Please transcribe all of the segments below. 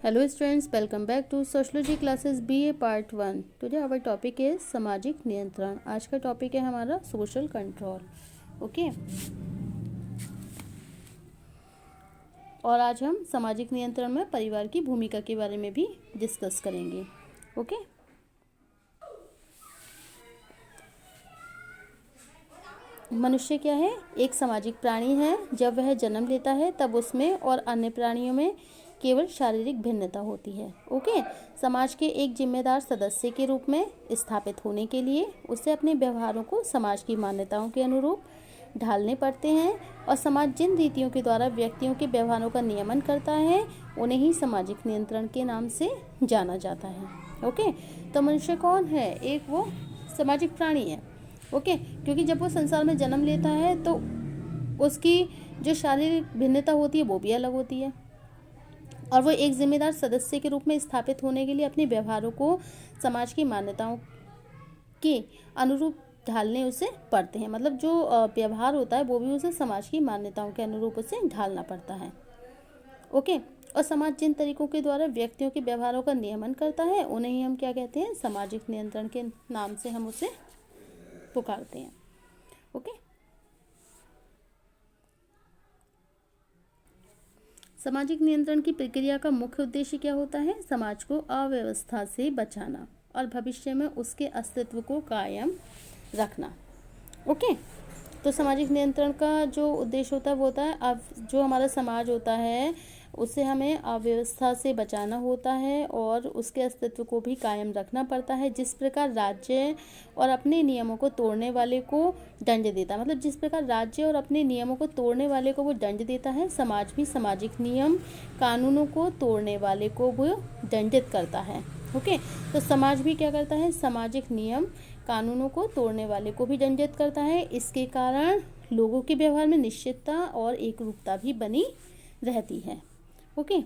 Hello students, welcome back to Sociology classes BA Part 1. Today our topic is सामाजिक नियंत्रण. आज का topic है हमारा सोशल कंट्रोल. ओके. और आज हम सामाजिक नियंत्रण में परिवार की भूमिका के बारे में भी डिस्कस करेंगे. ओके. मनुष्य क्या है? एक सामाजिक प्राणी है. जब वह जन्म लेता है तब उसमें और अन्य प्राणियों में केवल शारीरिक भिन्नता होती है. ओके. समाज के एक जिम्मेदार सदस्य के रूप में स्थापित होने के लिए उसे अपने व्यवहारों को समाज की मान्यताओं के अनुरूप ढालने पड़ते हैं और समाज जिन रीतियों के द्वारा व्यक्तियों के व्यवहारों का नियमन करता है उन्हें ही सामाजिक नियंत्रण के नाम से जाना जाता है. ओके. तो मनुष्य कौन है? एक वो सामाजिक प्राणी है. ओके. क्योंकि जब वो संसार में जन्म लेता है तो उसकी जो शारीरिक भिन्नता होती है वो भी अलग होती है और वो एक जिम्मेदार सदस्य के रूप में स्थापित होने के लिए अपने व्यवहारों को समाज की मान्यताओं के अनुरूप ढालने उसे पड़ते हैं. मतलब जो व्यवहार होता है वो भी उसे समाज की मान्यताओं के अनुरूप उसे ढालना पड़ता है. ओके. और समाज जिन तरीकों के द्वारा व्यक्तियों के व्यवहारों का नियमन करता है उन्हें ही हम क्या कहते हैं? सामाजिक नियंत्रण के नाम से हम उसे पुकारते हैं. ओके. सामाजिक नियंत्रण की प्रक्रिया का मुख्य उद्देश्य क्या होता है? समाज को अव्यवस्था से बचाना और भविष्य में उसके अस्तित्व को कायम रखना. ओके. तो सामाजिक नियंत्रण का जो उद्देश्य होता है वो होता है अब जो हमारा समाज होता है उसे हमें अव्यवस्था से बचाना होता है और उसके अस्तित्व को भी कायम रखना पड़ता है. जिस प्रकार राज्य और अपने नियमों को तोड़ने वाले को दंड देता है, मतलब जिस प्रकार राज्य और अपने नियमों को तोड़ने वाले को वो दंड देता है, समाज भी सामाजिक नियम कानूनों को तोड़ने वाले को वो दंडित करता है. ओके. तो समाज भी क्या करता है? सामाजिक नियम कानूनों को तोड़ने वाले को भी दंडित करता है. इसके कारण लोगों के व्यवहार में निश्चितता और एकरूपता भी बनी रहती है. ओके.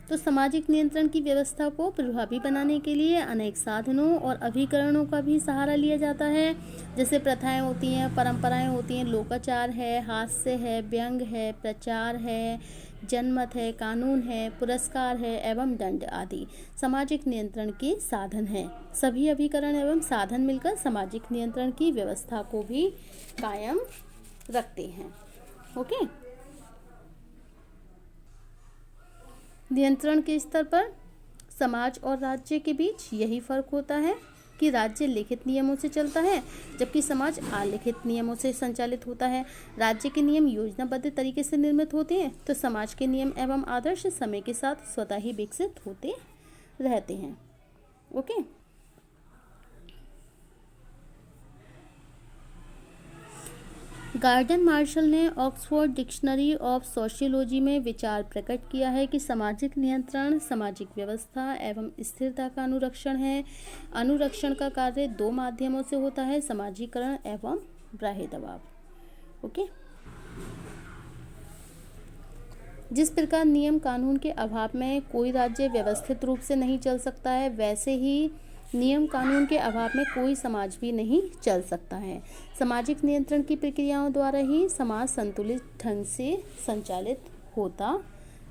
तो सामाजिक नियंत्रण की व्यवस्था को प्रभावी बनाने के लिए अनेक साधनों और अभिकरणों का भी सहारा लिया जाता है. जैसे प्रथाएं होती हैं, परंपराएं होती हैं, लोकाचार है, हास्य है, व्यंग है, प्रचार है, जनमत है, कानून है, पुरस्कार है एवं दंड आदि सामाजिक नियंत्रण के साधन हैं. सभी अभिकरण एवं साधन मिलकर सामाजिक नियंत्रण की व्यवस्था को भी कायम रखते हैं. ओके. नियंत्रण के स्तर पर समाज और राज्य के बीच यही फर्क होता है कि राज्य लिखित नियमों से चलता है जबकि समाज अलिखित नियमों से संचालित होता है. राज्य के नियम योजनाबद्ध तरीके से निर्मित होते हैं तो समाज के नियम एवं आदर्श समय के साथ स्वतः ही विकसित होते रहते हैं. ओके. गार्डन मार्शल ने ऑक्सफोर्ड डिक्शनरी ऑफ सोशियोलॉजी में विचार प्रकट किया है कि सामाजिक नियंत्रण सामाजिक व्यवस्था एवं स्थिरता का अनुरक्षण है. अनुरक्षण का कार्य दो माध्यमों से होता है, समाजीकरण एवं बाह्य दबाव. ओके. जिस प्रकार नियम कानून के अभाव में कोई राज्य व्यवस्थित रूप से नहीं चल सकता है, वैसे ही नियम कानून के अभाव में कोई समाज भी नहीं चल सकता है. सामाजिक नियंत्रण की प्रक्रियाओं द्वारा ही समाज संतुलित ढंग से संचालित होता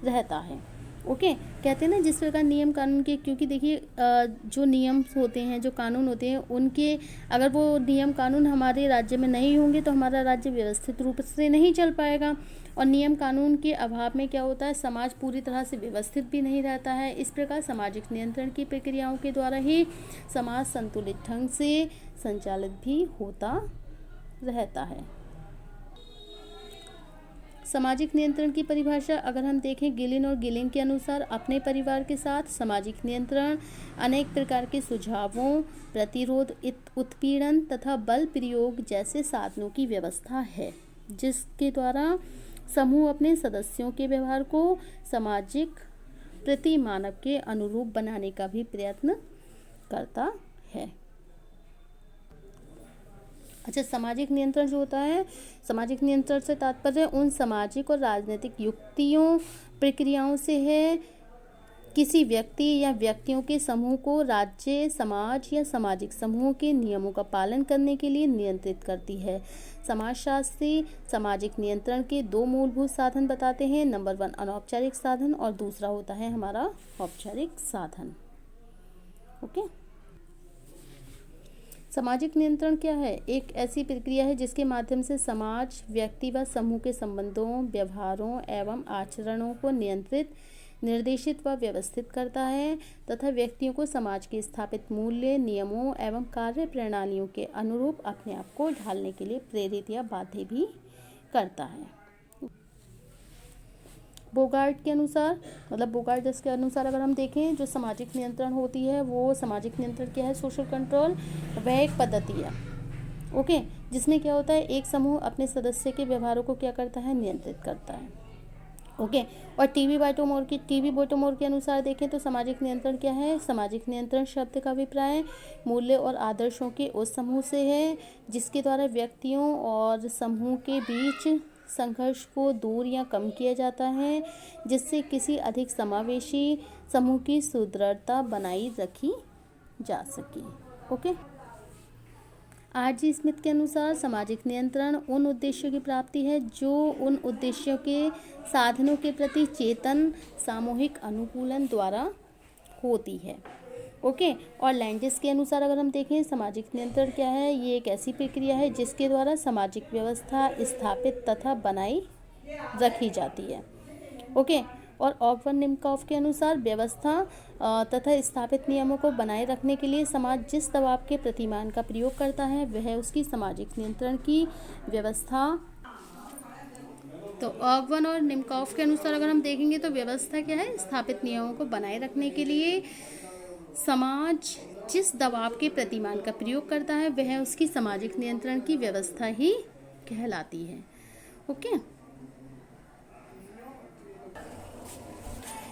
रहता है. ओके. कहते हैं ना जिस प्रकार नियम कानून के, क्योंकि देखिए जो नियम होते हैं, जो कानून होते हैं, उनके अगर वो नियम कानून हमारे राज्य में नहीं होंगे तो हमारा राज्य व्यवस्थित रूप से नहीं चल पाएगा. और नियम कानून के अभाव में क्या होता है? समाज पूरी तरह से व्यवस्थित भी नहीं रहता है. इस प्रकार सामाजिक नियंत्रण की प्रक्रियाओं के द्वारा ही समाज संतुलित ढंग से संचालित भी होता रहता है. सामाजिक नियंत्रण की परिभाषा अगर हम देखें गिलिन और गिलिन के अनुसार अपने परिवार के साथ सामाजिक नियंत्रण अनेक प्रकार के सुझावों, प्रतिरोध, उत्पीड़न तथा बल प्रयोग जैसे साधनों की व्यवस्था है जिसके द्वारा समूह अपने सदस्यों के व्यवहार को सामाजिक प्रति मानव के अनुरूप बनाने का भी प्रयत्न करता है. अच्छा. सामाजिक नियंत्रण जो होता है, सामाजिक नियंत्रण से तात्पर्य उन सामाजिक और राजनीतिक युक्तियों प्रक्रियाओं से है किसी व्यक्ति या व्यक्तियों के समूह को राज्य, समाज या सामाजिक समूहों के नियमों का पालन करने के लिए नियंत्रित करती है। समाजशास्त्री सामाजिक नियंत्रण के दो मूलभूत साधन बताते हैं। नंबर 1 अनौपचारिक साधन और दूसरा होता है हमारा औपचारिक साधन। ओके, सामाजिक नियंत्रण क्या है? एक ऐसी प्रक्रिया है जिसके माध्यम से समाज व्यक्ति व समूह के संबंधों, व्यवहारों एवं आचरणों को नियंत्रित, निर्देशित व व्यवस्थित करता है तथा व्यक्तियों को समाज के स्थापित मूल्य, नियमों एवं कार्य प्रणालियों के अनुरूप अपने आप को ढालने के लिए प्रेरित या बाध्य भी करता है। बोगार्ट के अनुसार, मतलब बोगार्ट के अनुसार अगर हम देखें, जो सामाजिक नियंत्रण होती है वो सामाजिक नियंत्रण क्या है? Social control. वह एक पद्धति है, ओके, जिसमें क्या होता है, एक समूह अपने सदस्य के व्यवहारों को क्या करता है? नियंत्रित करता है। ओके, और टीवी बोटोमोर के अनुसार देखें तो सामाजिक नियंत्रण क्या है? सामाजिक नियंत्रण शब्द का अभिप्राय मूल्य और आदर्शों के उस समूह से है जिसके द्वारा व्यक्तियों और समूह के बीच संघर्ष को दूर या कम किया जाता है, जिससे किसी अधिक समावेशी समूह की सुदृढ़ता बनाई रखी जा सके। Okay, RG. स्मिथ के अनुसार सामाजिक नियंत्रण उन उद्देश्यों की प्राप्ति है जो उन उद्देश्यों के साधनों के प्रति चेतन सामूहिक अनुकूलन द्वारा होती है। ओके, और लैंडिस के अनुसार अगर हम देखें, सामाजिक नियंत्रण क्या है? ये एक ऐसी प्रक्रिया है जिसके द्वारा सामाजिक व्यवस्था स्थापित तथा बनाई रखी जाती है। ओके, और ऑकवन निमकॉफ के अनुसार व्यवस्था तथा स्थापित नियमों को बनाए रखने के लिए समाज जिस दबाव के प्रतिमान का प्रयोग करता है वह उसकी सामाजिक नियंत्रण की व्यवस्था। तो ऑकवन और निमकॉफ के अनुसार अगर हम देखेंगे तो व्यवस्था क्या है? स्थापित नियमों को बनाए रखने के लिए समाज जिस दबाव के प्रतिमान का प्रयोग करता है वह उसकी सामाजिक नियंत्रण की व्यवस्था ही कहलाती है। ओके,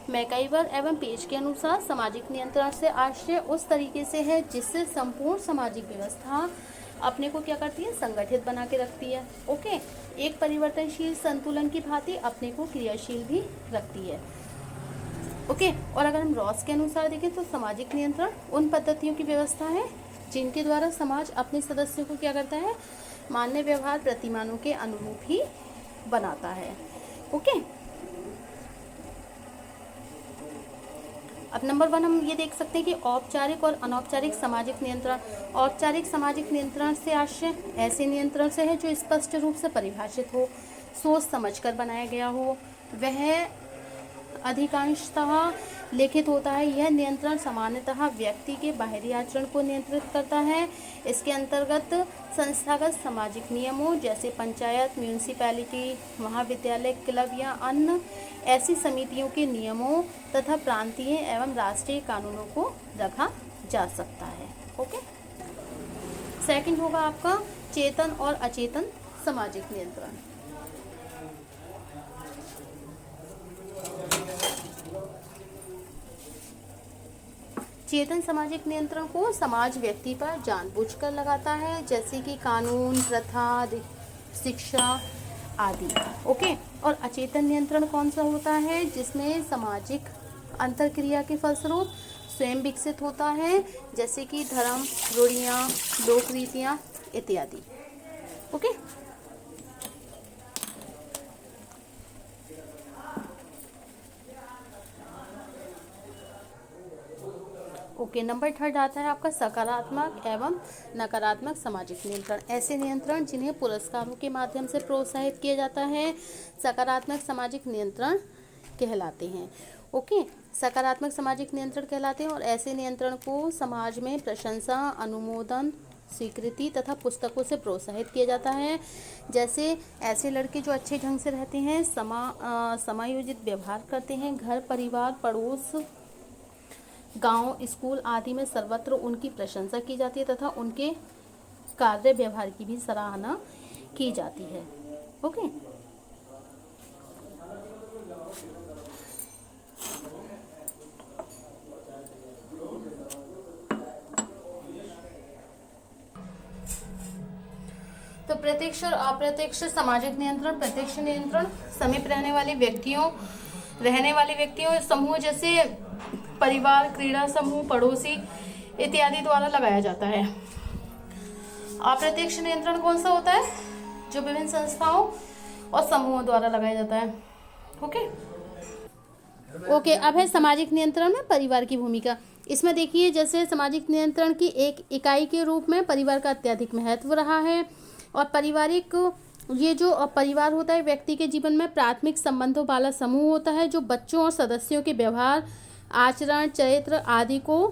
मैकाइवर एवं पेज के अनुसार सामाजिक नियंत्रण से आशय उस तरीके से है जिससे संपूर्ण सामाजिक व्यवस्था अपने को क्या करती है? संगठित बना के रखती है। ओके, एक परिवर्तनशील संतुलन की भांति अपने को क्रियाशील भी रखती है। ओके, और अगर हम रॉस के अनुसार देखें तो सामाजिक नियंत्रण उन पद्धतियों की व्यवस्था है जिनके द्वारा समाज अपने सदस्यों को क्या करता है? मान्य व्यवहार प्रतिमानों के अनुरूप ही बनाता है। ओके, अब नंबर 1 हम ये देख सकते हैं कि औपचारिक और अनौपचारिक सामाजिक नियंत्रण। औपचारिक सामाजिक नियंत्रण से आशय ऐसे नियंत्रण से है जो स्पष्ट रूप से परिभाषित हो, सोच समझकर बनाया गया हो, वह अधिकांशतः लिखित होता है। यह नियंत्रण सामान्यतः व्यक्ति के बाहरी आचरण को नियंत्रित करता है। इसके अंतर्गत संस्थागत सामाजिक नियमों जैसे पंचायत, म्यूनिसिपैलिटी, महाविद्यालय, क्लब या अन्य ऐसी समितियों के नियमों तथा प्रांतीय एवं राष्ट्रीय कानूनों को रखा जा सकता है। ओके, सेकंड होगा आपका चेतन और अचेतन सामाजिक नियंत्रण। चेतन सामाजिक नियंत्रण को समाज व्यक्ति पर जानबूझकर लगाता है, जैसे कि कानून, प्रथा, शिक्षा आदि। ओके, और अचेतन नियंत्रण कौन सा होता है? जिसमें सामाजिक अंतरक्रिया के फलस्वरूप स्वयं विकसित होता है, जैसे कि धर्म, रूढ़ियाँ, लोक रीतियाँ इत्यादि। ओके, ओके, नंबर 3 आता है आपका सकारात्मक एवं नकारात्मक सामाजिक नियंत्रण। ऐसे नियंत्रण जिन्हें पुरस्कारों के माध्यम से प्रोत्साहित किया जाता है सकारात्मक सामाजिक नियंत्रण कहलाते हैं। ओके, सकारात्मक सामाजिक नियंत्रण कहलाते हैं और ऐसे नियंत्रण को समाज में प्रशंसा, अनुमोदन, स्वीकृति तथा पुस्तकों से प्रोत्साहित किया जाता है। जैसे ऐसे लड़के जो अच्छे ढंग से रहते हैं, समायोजित व्यवहार करते हैं, घर परिवार, पड़ोस, गांव, स्कूल आदि में सर्वत्र उनकी प्रशंसा की जाती है तथा उनके कार्य व्यवहार की भी सराहना की जाती है। ओके, तो प्रत्यक्ष और अप्रत्यक्ष सामाजिक नियंत्रण। प्रत्यक्ष नियंत्रण समीप रहने वाले व्यक्तियों समूह जैसे परिवार, क्रीड़ा समूह, पड़ोसी इत्यादि द्वारा लगाया जाता है। अप्रत्यक्ष नियंत्रण कौन सा होता है? जो विभिन्न संस्थाओं और समूहों द्वारा लगाया जाता है। ओके, अब है सामाजिक नियंत्रण में परिवार की भूमिका। इसमें देखिए, जैसे सामाजिक नियंत्रण की एक इकाई के रूप में परिवार का अत्यधिक महत्व रहा है। और पारिवारिक, ये जो परिवार होता है व्यक्ति के जीवन में प्राथमिक संबंधों वाला समूह होता है, जो बच्चों और सदस्यों के व्यवहार, आचरण, चरित्र आदि को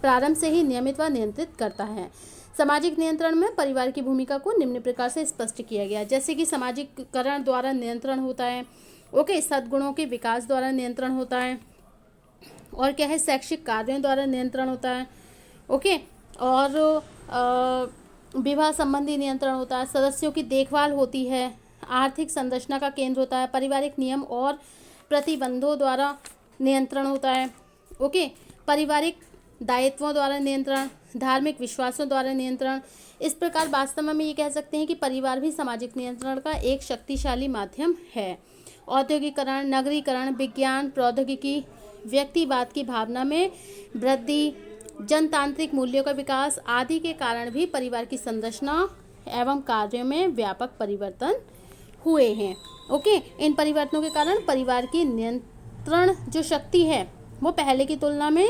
प्रारंभ से ही नियमित व नियंत्रित करता है। सामाजिक नियंत्रण में परिवार की भूमिका को निम्न प्रकार से स्पष्ट किया गया, जैसे कि सामाजिककरण द्वारा नियंत्रण होता है। ओके, सद्गुणों के विकास द्वारा नियंत्रण होता है। और क्या है? शैक्षिक कार्यों द्वारा नियंत्रण होता है। ओके, और विवाह संबंधी नियंत्रण होता है। सदस्यों की देखभाल होती है। आर्थिक संरचना का केंद्र होता है। पारिवारिक नियम और प्रतिबंधों द्वारा नियंत्रण होता है। ओके, पारिवारिक दायित्वों द्वारा नियंत्रण, धार्मिक विश्वासों द्वारा नियंत्रण। इस प्रकार वास्तव में हम ये कह सकते हैं कि परिवार भी सामाजिक नियंत्रण का एक शक्तिशाली माध्यम है। औद्योगिकरण, नगरीकरण, विज्ञान, प्रौद्योगिकी, व्यक्तिवाद की भावना में वृद्धि, जनतांत्रिक मूल्यों का विकास आदि के कारण भी परिवार की संरचना एवं कार्यों में व्यापक परिवर्तन हुए हैं। ओके, इन परिवर्तनों के कारण परिवार की नियंत्रण जो शक्ति है वो पहले की तुलना में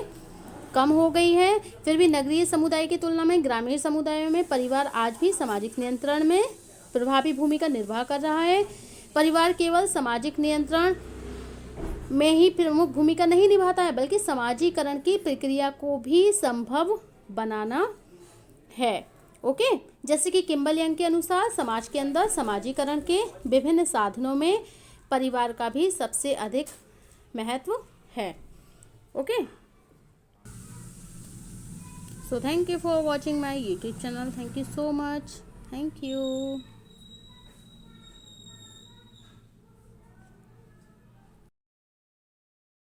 कम हो गई है। फिर भी नगरीय समुदाय की तुलना में ग्रामीण समुदायों में परिवार आज भी सामाजिक नियंत्रण में प्रभावी भूमिका निर्वाह कर रहा है। परिवार केवल सामाजिक नियंत्रण में ही प्रमुख भूमिका नहीं निभाता है, बल्कि समाजीकरण की प्रक्रिया को भी संभव बनाना है। ओके, जैसे कि किम्बल यंग के अनुसार समाज के अंदर समाजीकरण के विभिन्न साधनों में परिवार का भी सबसे अधिक महत्व है। Okay, so thank you for watching my YouTube channel. Thank you so much. Thank you.